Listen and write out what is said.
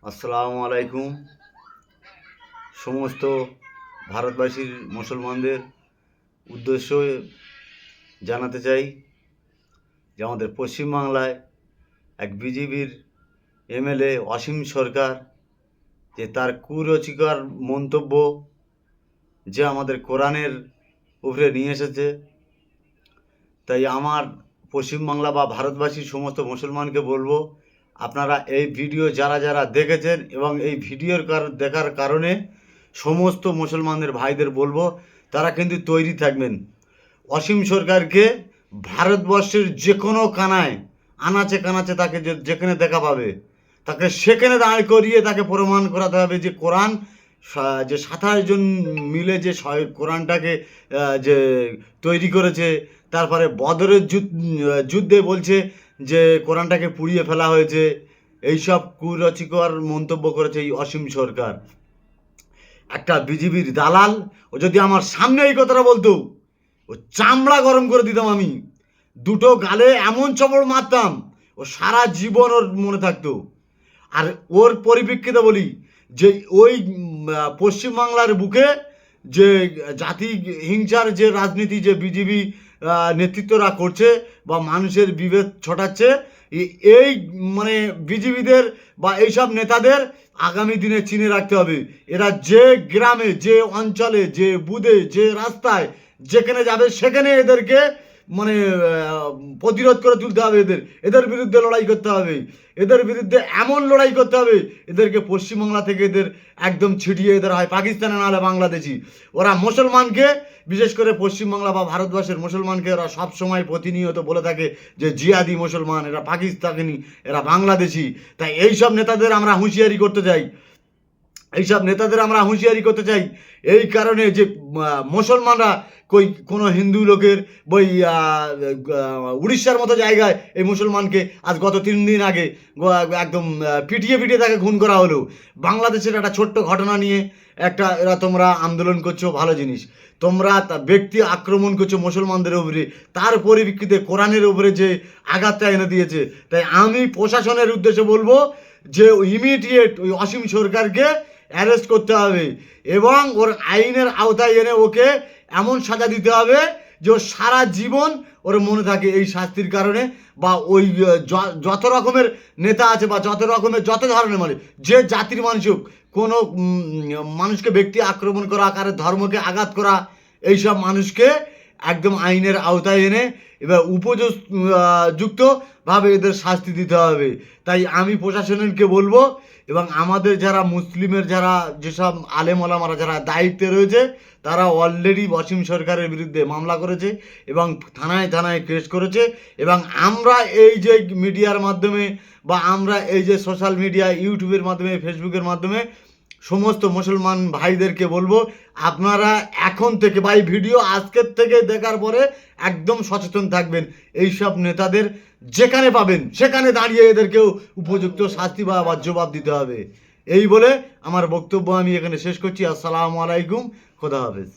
আসসালামু আলাইকুম। সমস্ত ভারতবাসীর মুসলমানদের উদ্দেশ্য জানাতে চাই যে আমাদের পশ্চিমবাংলায় এক বিজেপির এমএলএ অসীম সরকার যে তার কুরুচিকর মন্তব্য যে আমাদের কোরআনের উপরে নিয়ে এসেছে, তাই আমার পশ্চিমবাংলা বা ভারতবাসীর সমস্ত মুসলমানকে বলবো, আপনারা এই ভিডিও যারা যারা দেখেছেন এবং এই ভিডিওর দেখার কারণে সমস্ত মুসলমানদের ভাইদের বলবো তারা কিন্তু তৈরি থাকবেন। অসীম সরকারকে ভারতবর্ষের যে কোনো কানায় আনাচে কানাচে তাকে যেখানে দেখা পাবে তাকে সেখানে দাঁড় করিয়ে তাকে প্রমাণ করাতে হবে যে কোরআন যে 27 জন মিলে যে কোরআনটাকে যে তৈরি করেছে, তারপরে বদরের যুদ্ধে বলছে যে কোরআনটাকে পুড়িয়ে ফেলা হয়েছে। এইসব কুরুচিকর মন্তব্য করেছে এই অসীম সরকার, একটা বিজেপির দালাল। ও যদি আমার সামনে এই কথাটা বলতো, ও চামড়া গরম করে দিতাম, আমি দুটো গালে এমন চপড় মারতাম, ও সারা জীবন ওর মনে থাকতো। আর ওর পরিপ্রেক্ষিতে বলি যে ওই পশ্চিমবাংলার বুকে যে জাতি হিংসার যে রাজনীতি যে বিজেপি নেতৃত্বরা করছে বা মানুষের বিভেদ ছটাচ্ছে, এই মানে বিজেপিদের বা এইসব নেতাদের আগামী দিনে চিনে রাখতে হবে। এরা যে গ্রামে, যে অঞ্চলে, যে বুথে, যে রাস্তায় যেখানে যাবে সেখানে এদেরকে মানে প্রতিরোধ করে তুলতে হবে। এদের বিরুদ্ধে লড়াই করতে হবে, এদের বিরুদ্ধে এমন লড়াই করতে হবে এদেরকে পশ্চিমবাংলা থেকে এদের একদম ছিটিয়ে, এদের হয় পাকিস্তানে নাহলে বাংলাদেশি। ওরা মুসলমানকে, বিশেষ করে পশ্চিমবাংলা বা ভারতবর্ষের মুসলমানকে ওরা সবসময় প্রতিনিয়ত বলে থাকে যে জিহাদি মুসলমান, এরা পাকিস্তানি, এরা বাংলাদেশি। তাই এইসব নেতাদের আমরা হুঁশিয়ারি করতে চাই, এই কারণে যে মুসলমানরা কোনো হিন্দু লোকের উড়িষ্যার মতো জায়গায় এই মুসলমানকে আজ গত 3 দিন আগে একদম পিটিয়ে তাকে খুন করা হলো। বাংলাদেশের একটা ছোট্ট ঘটনা নিয়ে এরা তোমরা আন্দোলন করছো, ভালো জিনিস। তোমরা ব্যক্তি আক্রমণ করছো মুসলমানদের উপরে, তার পরিপ্রেক্ষিতে কোরআনের উপরে যে আঘাতটা এনে দিয়েছে। তাই আমি প্রশাসনের উদ্দেশ্যে বলবো যে ইমিডিয়েট ওই অসীম সরকারকে অ্যারেস্ট করতে হবে এবং ওর আইনের আওতায় এনে ওকে এমন সাজা দিতে হবে যে ও সারা জীবন ওর মনে থাকে এই শাস্তির কারণে। বা ওই যত রকমের নেতা আছে বা যত ধরনের মানে যে জাতির মানুষ হোক, কোনো মানুষকে ব্যক্তি আক্রমণ করা, কারো ধর্মকে আঘাত করা, এইসব মানুষকে একদম আইনের আওতায় এনে এবার উপযুক্তভাবে এদের শাস্তি দিতে হবে। তাই আমি প্রশাসনকে বলবো এবং আমাদের যারা মুসলিমের যারা যেসব আলেম ওলামারা যারা দায়িত্বে রয়েছে তারা অলরেডি অসীম সরকারের বিরুদ্ধে মামলা করেছে এবং থানায় কেস করেছে। এবং আমরা এই যে মিডিয়ার মাধ্যমে বা আমরা এই যে সোশ্যাল মিডিয়া, ইউটিউবের মাধ্যমে, ফেসবুকের মাধ্যমে সমস্ত মুসলমান ভাইদেরকে বলবো, আপনারা এখন থেকে বা এই ভিডিও আজকের থেকে দেখার পরে একদম সচেতন থাকবেন। এইসব নেতাদের যেখানে পাবেন সেখানে দাঁড়িয়ে এদেরকেও উপযুক্ত শাস্তি বা জবাব দিতে হবে। এই বলে আমার বক্তব্য আমি এখানে শেষ করছি। আসসালামু আলাইকুম, খোদা হাফেজ।